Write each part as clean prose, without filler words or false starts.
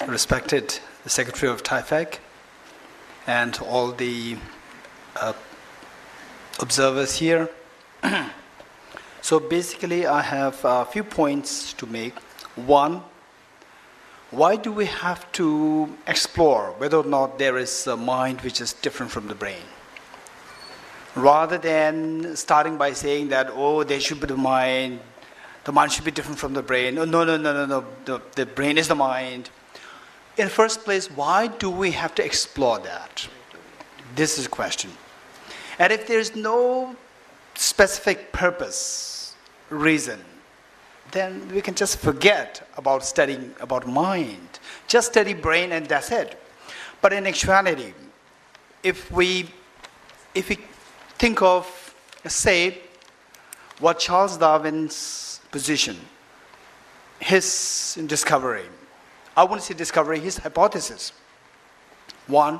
respected the Secretary of TIFAC and all the observers here. So basically, I have a few points to make. One, why do we have to explore whether or not there is a mind which is different from the brain? Rather than starting by saying that, oh, there should be the mind should be different from the brain. Oh, no, the brain is the mind. In the first place, why do we have to explore that? This is a question. And if there's no specific purpose, reason, then we can just forget about studying about mind. Just study brain and that's it. But in actuality, if we think of, say, what Charles Darwin's position, his discovery, I wouldn't say discovery, his hypothesis. One,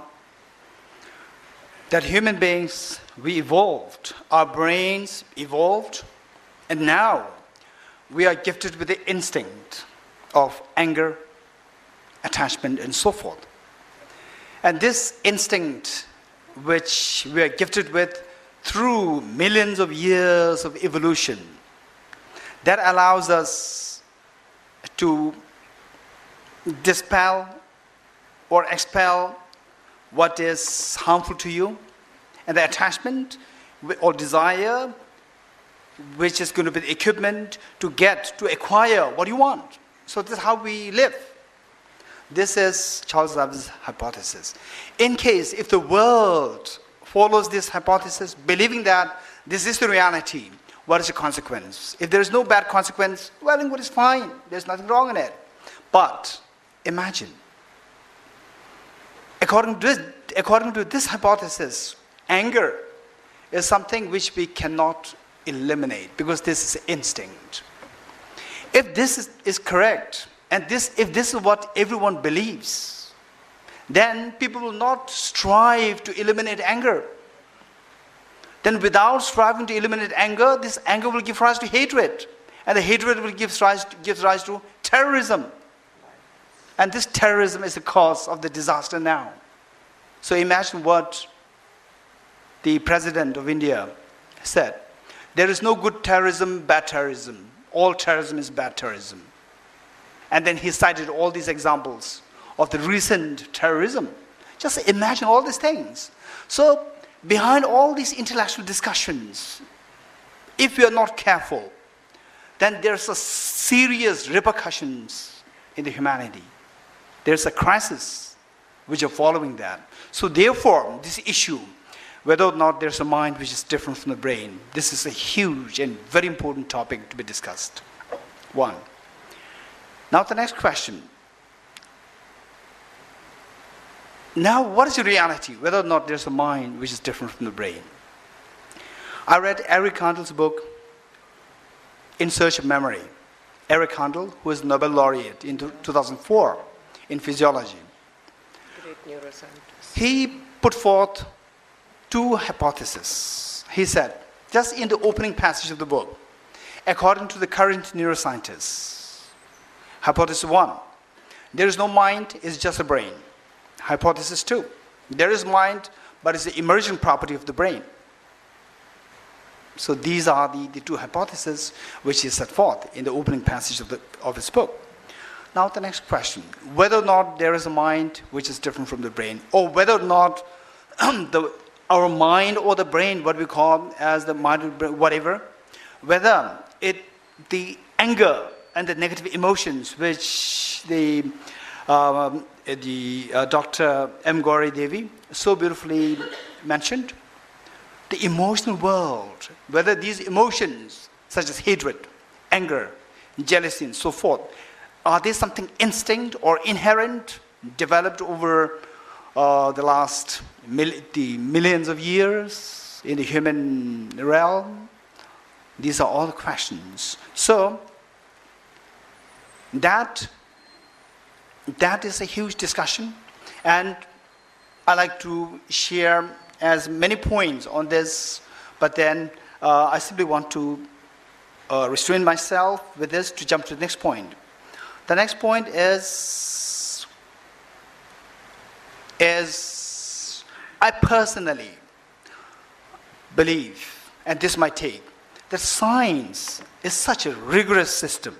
that human beings, we evolved, our brains evolved, and now we are gifted with the instinct of anger, attachment, and so forth. And this instinct, which we are gifted with through millions of years of evolution, that allows us to dispel or expel what is harmful to you, and the attachment or desire, which is going to be the equipment to acquire what you want. So this is how we live. This is Charles Darwin's hypothesis. In case if the world follows this hypothesis, believing that this is the reality, what is the consequence? If there is no bad consequence, well, then what is fine? There's nothing wrong in it. But imagine, according to this hypothesis, anger is something which we cannot eliminate because this is instinct. If this is correct, and if this is what everyone believes, then people will not strive to eliminate anger. Then without striving to eliminate anger, this anger will give rise to hatred. And the hatred will give rise to terrorism. And this terrorism is the cause of the disaster now. So imagine what the President of India said. There is no good terrorism, bad terrorism. All terrorism is bad terrorism. And then he cited all these examples of the recent terrorism. Just imagine all these things. So behind all these intellectual discussions, if we are not careful, then there's a serious repercussions in the humanity. There's a crisis which are following that. So therefore, this issue, whether or not there's a mind which is different from the brain, this is a huge and very important topic to be discussed. One. Now the next question. Now, what is the reality, whether or not there's a mind which is different from the brain? I read Eric Kandel's book, In Search of Memory. Eric Kandel, who is Nobel laureate in 2004 in physiology. Great neuroscientist. He put forth two hypotheses. He said, just in the opening passage of the book, according to the current neuroscientists, hypothesis one, there is no mind, it's just a brain. Hypothesis two, there is mind, but it's the emergent property of the brain. So these are the two hypotheses which he set forth in the opening passage of his book. Now the next question, whether or not there is a mind which is different from the brain, or whether or not our mind or the brain, what we call as the mind or brain, whatever, whether the anger and the negative emotions which the Dr. M. Gauri Devi so beautifully mentioned, the emotional world, whether these emotions such as hatred, anger, jealousy and so forth, are they something instinct or inherent, developed over the millions of years in the human realm? These are all the questions. So that is a huge discussion, and I like to share as many points on this, but then I simply want to restrain myself with this to jump to the next point. The next point is is, I personally believe, and this is my take, that science is such a rigorous system.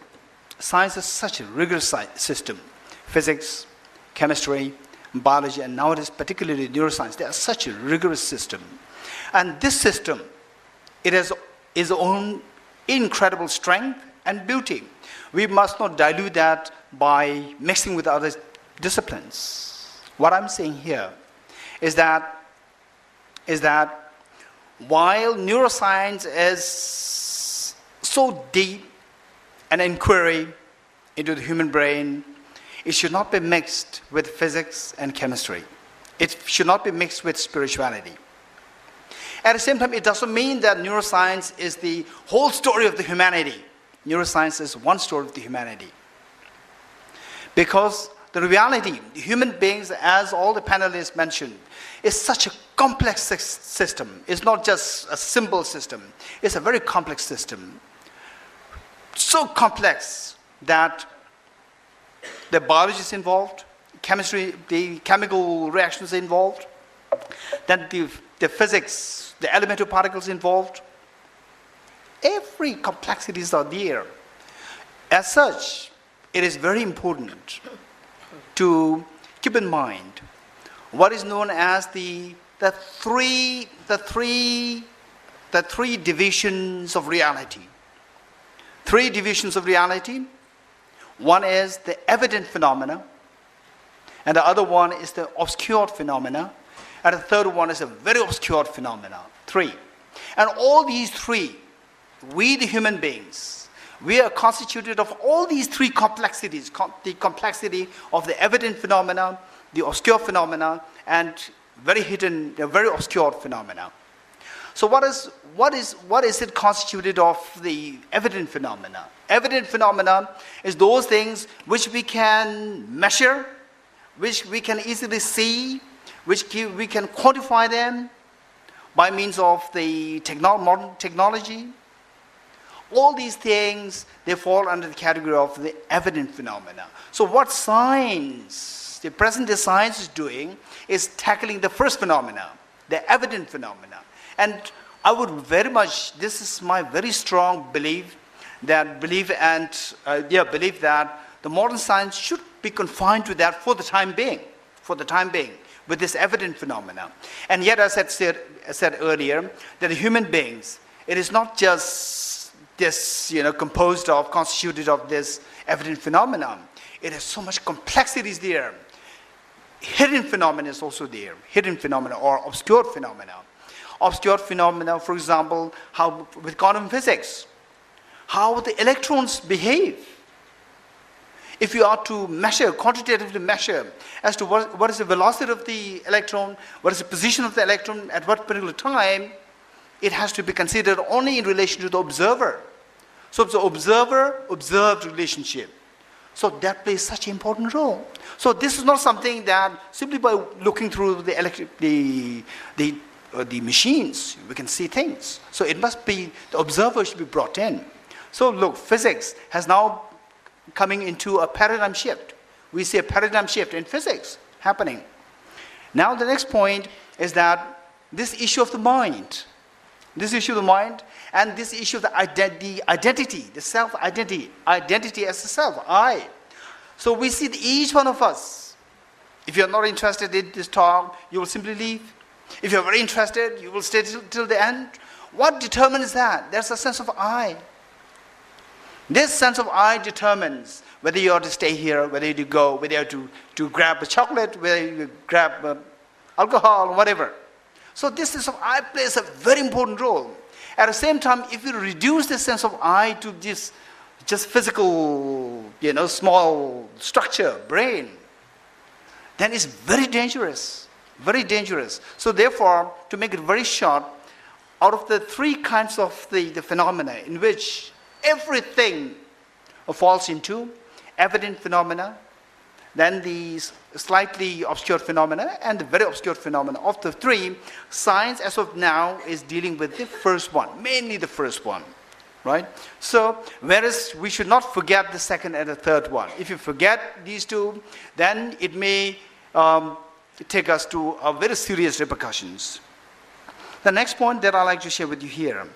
Science is such a rigorous system. Physics, chemistry, biology, and nowadays particularly neuroscience, they are such a rigorous system. And this system, it has its own incredible strength and beauty. We must not dilute that by mixing with other disciplines. What I'm saying here is that while neuroscience is so deep an inquiry into the human brain, it should not be mixed with physics and chemistry. It should not be mixed with spirituality. At the same time, it doesn't mean that neuroscience is the whole story of the humanity. Neuroscience is one story of the humanity. Because the reality, the human beings, as all the panelists mentioned, is such a complex system. It's not just a simple system. It's a very complex system. So complex that the biology is involved, chemistry, the chemical reactions are involved, then the physics, the elemental particles involved. Every complexities are there. As such, it is very important to keep in mind what is known as the three divisions of reality. Three divisions of reality. One is the evident phenomena, and the other one is the obscured phenomena, and the third one is a very obscured phenomena. Three. And all these three, we the human beings, we are constituted of all these three complexities, the complexity of the evident phenomena, the obscure phenomena, and very hidden, very obscure phenomena. So what is it constituted of the evident phenomena? Evident phenomena is those things which we can measure, which we can easily see, we can quantify them by means of the modern technology. All these things, they fall under the category of the evident phenomena. So what science, the present day science is doing, is tackling the first phenomena, the evident phenomena. And I would very much, this is my very strong belief that the modern science should be confined to that for the time being, with this evident phenomena. And yet, as I said earlier, that the human beings, it is not just this, constituted of this evident phenomenon. It has so much complexities there. Hidden phenomena is also there. Hidden phenomena or obscure phenomena. Obscure phenomena, for example, how with quantum physics, how the electrons behave. If you are to measure, quantitatively measure, as to what is the velocity of the electron, what is the position of the electron at what particular time, it has to be considered only in relation to the observer. So it's the observer-observed relationship. So that plays such an important role. So this is not something that simply by looking through the machines, we can see things. So it must be, the observer should be brought in. So look, physics has now coming into a paradigm shift. We see a paradigm shift in physics happening. Now the next point is that this issue of the mind, and this issue of the identity, the self-identity, identity as the self, I. So we see that each one of us, if you're not interested in this talk, you will simply leave. If you're very interested, you will stay till the end. What determines that? There's a sense of I. This sense of I determines whether you are to stay here, whether you to go, whether you are to grab a chocolate, whether you grab alcohol, whatever. So this sense of I plays a very important role. At the same time, if you reduce this sense of I to this just physical, small structure, brain, then it's very dangerous. Very dangerous. So therefore, to make it very short, out of the three kinds of the phenomena in which everything falls into, evident phenomena, then the slightly obscure phenomena, and the very obscure phenomena. Of the three, science as of now is dealing with the first one, mainly the first one, right? So, whereas we should not forget the second and the third one. If you forget these two, then it may take us to very serious repercussions. The next point that I'd like to share with you here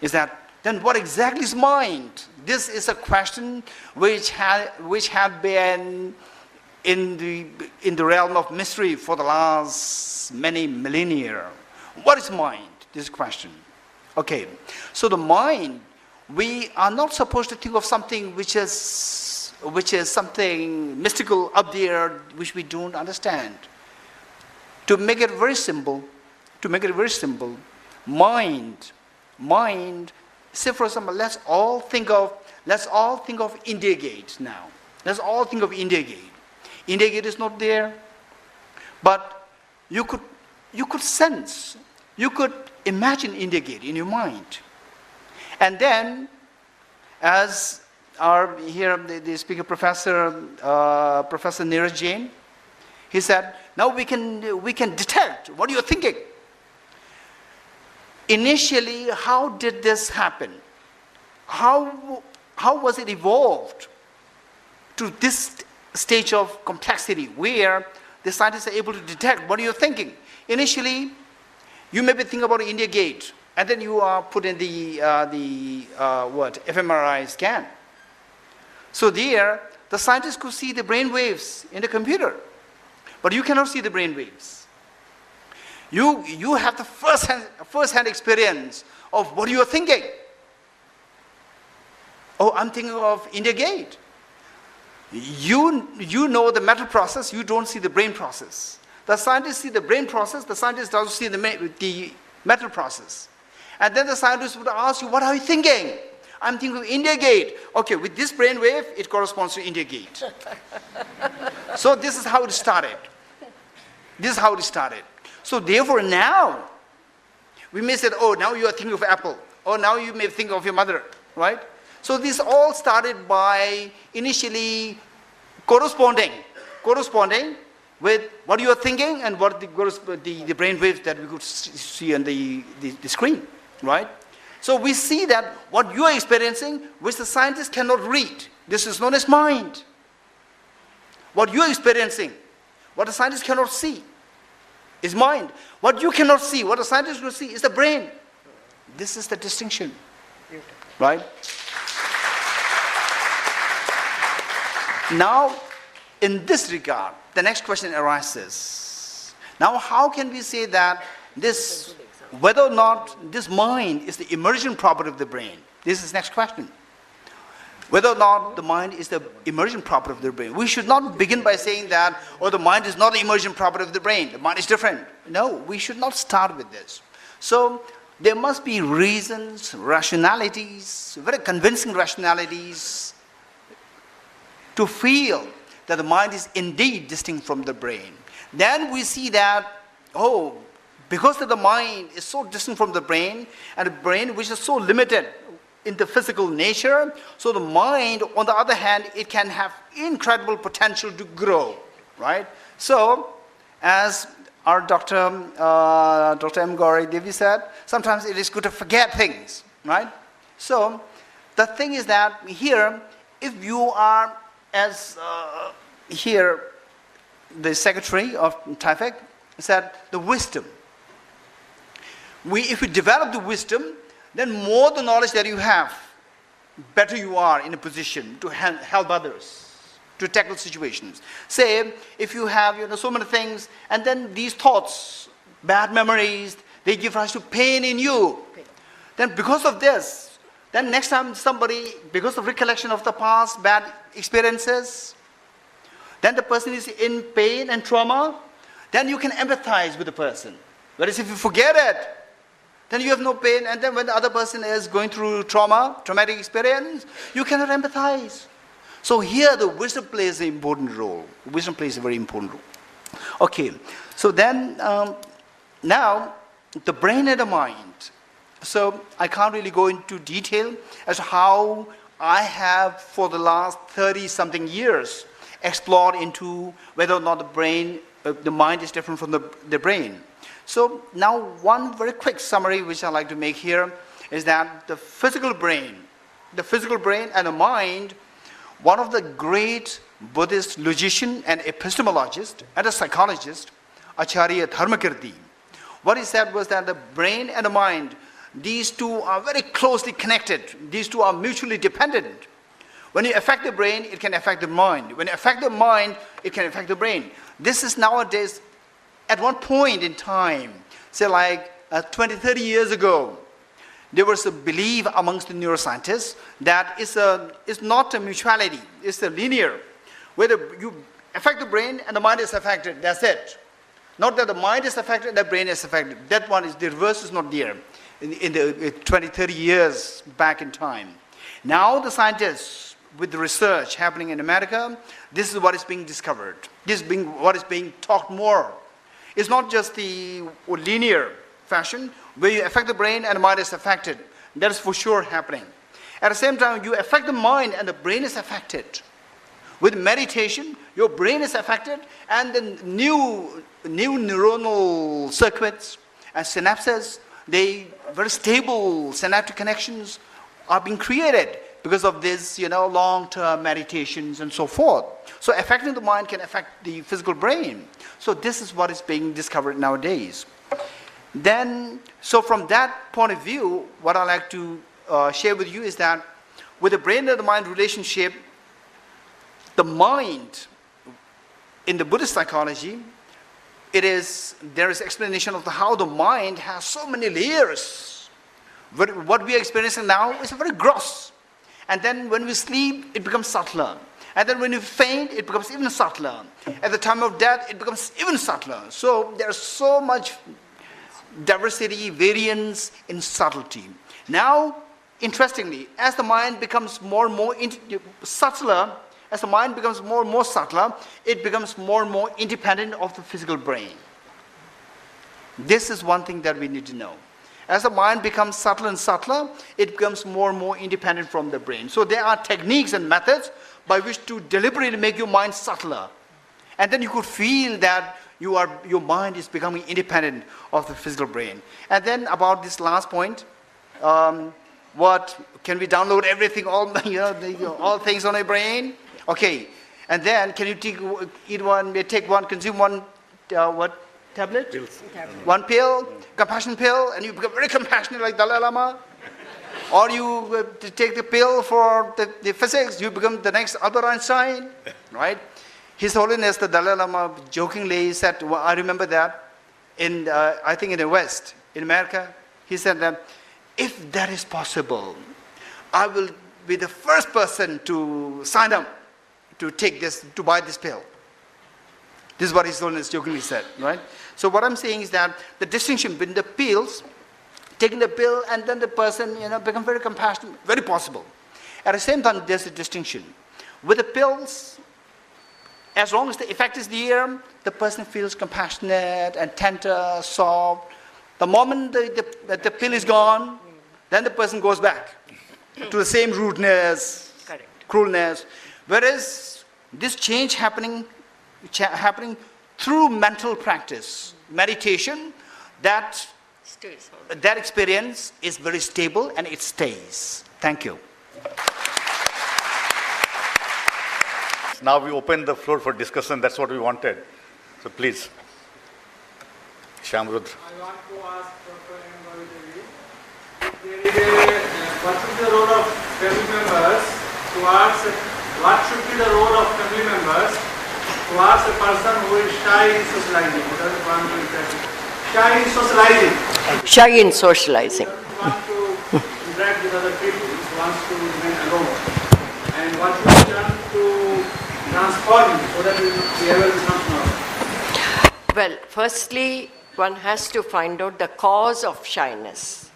is that then what exactly is mind? This is a question which have been in the realm of mystery for the last many millennia. What is mind? This question. Okay, so the mind, we are not supposed to think of something which is something mystical up there which we don't understand. To make it very simple, mind. Say for example, let's all think of India Gate now. Let's all think of India Gate. India Gate is not there, but you could sense, you could imagine India Gate in your mind. And then, as our here the speaker professor, Professor Neeraj Jain, he said, now we can detect what you're thinking. Initially, how did this happen? How was it evolved to this stage of complexity where the scientists are able to detect what you're thinking? Initially, you maybe think about India Gate, and then you are put in the fMRI scan. So there, the scientists could see the brain waves in the computer, but you cannot see the brain waves. You have the first-hand experience of what you are thinking. Oh, I'm thinking of India Gate. You know the mental process, you don't see the brain process. The scientists see the brain process, the scientists don't see the mental process. And then the scientists would ask you, what are you thinking? I'm thinking of India Gate. Okay, with this brain wave, it corresponds to India Gate. So this is how it started. So therefore now, we may say, oh, now you are thinking of Apple. Oh, now you may think of your mother, right? So this all started by initially corresponding with what you are thinking and what the brain waves that we could see on the screen, right? So we see that what you are experiencing, which the scientists cannot read, this is known as mind. What you are experiencing, what the scientists cannot see, is mind. What you cannot see, what the scientists will see, is the brain. This is the distinction, right? Now, in this regard, the next question arises. Now, how can we say that this, whether or not this mind is the emergent property of the brain? This is the next question. Whether or not the mind is the emergent property of the brain. We should not begin by saying that, oh, the mind is not the emergent property of the brain. The mind is different. No, we should not start with this. So, there must be reasons, rationalities, very convincing rationalities to feel that the mind is indeed distinct from the brain. Then we see that, oh, because the mind is so distinct from the brain, and the brain which is so limited in the physical nature, so the mind, on the other hand, it can have incredible potential to grow, right? So, as our Dr. M. Gauri Devi said, sometimes it is good to forget things, right? So, the thing is that here, if you are, as here, the secretary of TIFAC said, the wisdom. If you develop the wisdom, then more the knowledge that you have, better you are in a position to help others, to tackle situations. Say, if you have so many things, and then these thoughts, bad memories, they give rise to pain in you. Then because of this, then next time somebody, because of recollection of the past, bad experiences, then the person is in pain and trauma, then you can empathize with the person. Whereas if you forget it, then you have no pain, and then when the other person is going through traumatic experience, you cannot empathize. So here the wisdom plays an important role. Wisdom plays a very important role. Okay, so then now the brain and the mind. So I can't really go into detail as to how I have for the last 30-something years explored into whether or not the mind is different from the brain. So now one very quick summary which I like to make here is that the physical brain and the mind, one of the great Buddhist logician and epistemologist and a psychologist, Acharya Dharmakirti. What he said was that the brain and the mind, these two are very closely connected. These two are mutually dependent. When you affect the brain, it can affect the mind. When you affect the mind, it can affect the brain. This is nowadays, at one point in time, say like 20, 30 years ago, there was a belief amongst the neuroscientists that it's not a mutuality, it's a linear. Whether you affect the brain and the mind is affected, that's it. Not that the mind is affected and the brain is affected. That one is, the reverse is not there in the 20, 30 years back in time. Now the scientists, with the research happening in America, this is what is being discovered. This is what is being talked more. It's not just the linear fashion, where you affect the brain and the mind is affected. That is for sure happening. At the same time, you affect the mind and the brain is affected. With meditation, your brain is affected and the new neuronal circuits and synapses, very stable synaptic connections are being created because of this, long-term meditations and so forth. So affecting the mind can affect the physical brain. So this is what is being discovered nowadays. Then, so from that point of view, what I like to share with you is that with the brain and the mind relationship, the mind, in the Buddhist psychology, there is explanation of how the mind has so many layers. What we are experiencing now is very gross. And then when we sleep, it becomes subtler. And then when you faint, it becomes even subtler. At the time of death, it becomes even subtler. So there's so much diversity, variance in subtlety. Now, interestingly, as the mind becomes more and more subtler, as the mind becomes more and more subtler, it becomes more and more independent of the physical brain. This is one thing that we need to know. As the mind becomes subtler and subtler, it becomes more and more independent from the brain. So there are techniques and methods by which to deliberately make your mind subtler. And then you could feel that your mind is becoming independent of the physical brain. And then about this last point, what can we download everything, all things on a brain? Okay, and then can you take one, consume one, what tablet? Pills. One pill, compassion pill, and you become very compassionate like Dalai Lama. Or you take the pill for the physics, you become the next Albert Einstein, right? His Holiness the Dalai Lama jokingly said, well, I remember that, I think in the West, in America, he said that if that is possible, I will be the first person to sign up to buy this pill. This is what His Holiness jokingly said, right? So what I'm saying is that the distinction between the pills, taking the pill and then the person, become very compassionate, very possible. At the same time, there's a distinction. With the pills, as long as the effect is there, the person feels compassionate and tender, soft. The moment the pill is gone, then the person goes back to the same rudeness, cruelness. Whereas this change happening through mental practice, meditation, that experience is very stable and it stays. Thank you. Now we open the floor for discussion. That's what we wanted. So please. Shamrudra. I want to ask Dr. M. Ravidevi, what should be the role of family members what should be the role of family members towards a person who is shy in socializing, who doesn't want to interact? Shy in socializing. Shy in socializing. Doesn't want to interact with other people, wants to remain alone. And what should be done to transform him so that behavior becomes normal? Well, firstly, one has to find out the cause of shyness.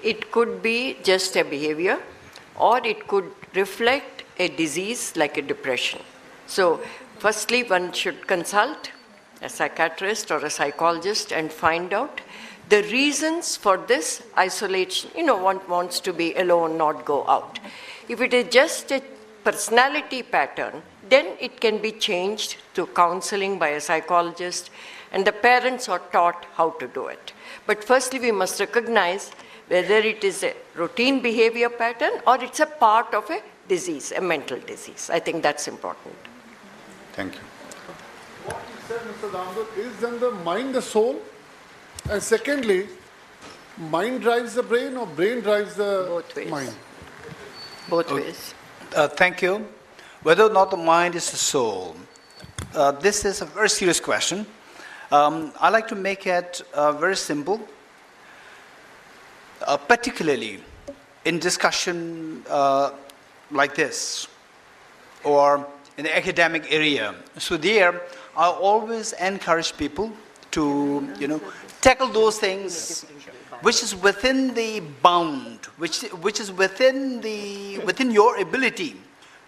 It could be just a behavior, or it could reflect a disease like a depression. So, firstly, one should consult a psychiatrist or a psychologist and find out the reasons for this isolation. One wants to be alone, not go out. If it is just a personality pattern, then it can be changed to counseling by a psychologist, and the parents are taught how to do it. But firstly, we must recognize whether it is a routine behavior pattern or it's a part of a disease, a mental disease. I think that's important. Thank you. What is the Mr. Damdul, is then the mind the soul? And secondly, mind drives the brain or brain drives the Both ways. mind? Both ways. Thank you. Whether or not the mind is the soul, this is a very serious question. I like to make it very simple, particularly in discussion like this or in the academic area. So there, I always encourage people to, tackle those things which is within the bound, which is within your ability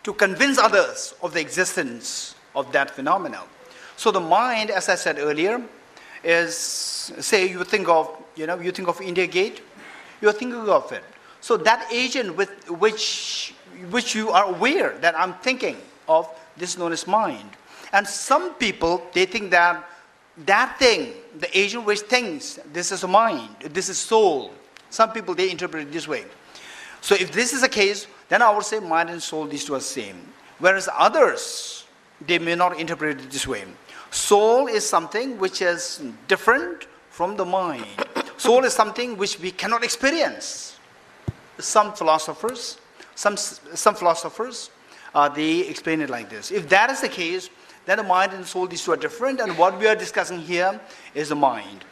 to convince others of the existence of that phenomenon. So the mind, as I said earlier, is, say you think of India Gate, you're thinking of it. So that agent with which you are aware that I'm thinking of, this is known as mind. And some people, they think that thing, the agent which thinks, this is a mind, this is soul. Some people, they interpret it this way. So if this is the case, then I would say mind and soul, these two are the same. Whereas others, they may not interpret it this way. Soul is something which is different from the mind. Soul is something which we cannot experience. Some philosophers, they explain it like this. If that is the case, then the mind and soul, these two are different, and what we are discussing here is the mind.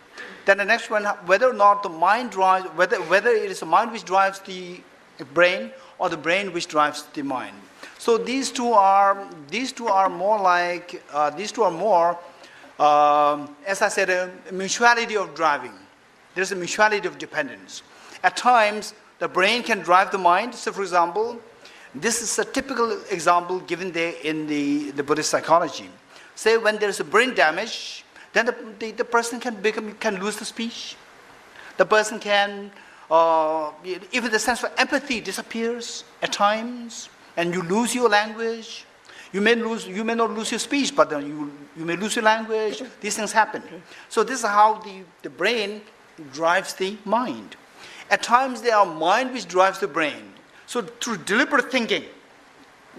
Then the next one, whether or not the mind drives, whether it is the mind which drives the brain or the brain which drives the mind. So these two are more, as I said, a mutuality of driving. There's a mutuality of dependence. At times, the brain can drive the mind. So, for example, this is a typical example given there in the Buddhist psychology. Say when there's a brain damage, then the person can lose the speech. The person can, even the sense of empathy disappears at times, and you lose your language. You may not lose your speech, but then you may lose your language. These things happen. So this is how the brain drives the mind. At times there are mind which drives the brain. So through deliberate thinking,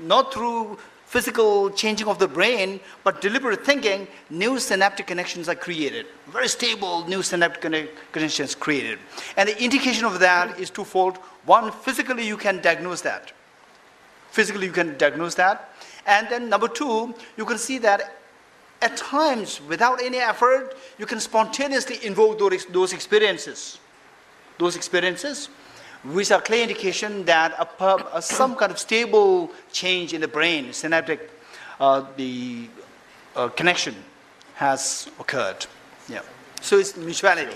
not through physical changing of the brain, but deliberate thinking, new synaptic connections are created. Very stable new synaptic connections created. And the indication of that is twofold. One, physically you can diagnose that. And then number two, you can see that at times, without any effort, you can spontaneously invoke those experiences. Those experiences, which are clear indication that some kind of stable change in the brain, synaptic, connection has occurred. Yeah. So it's mutuality.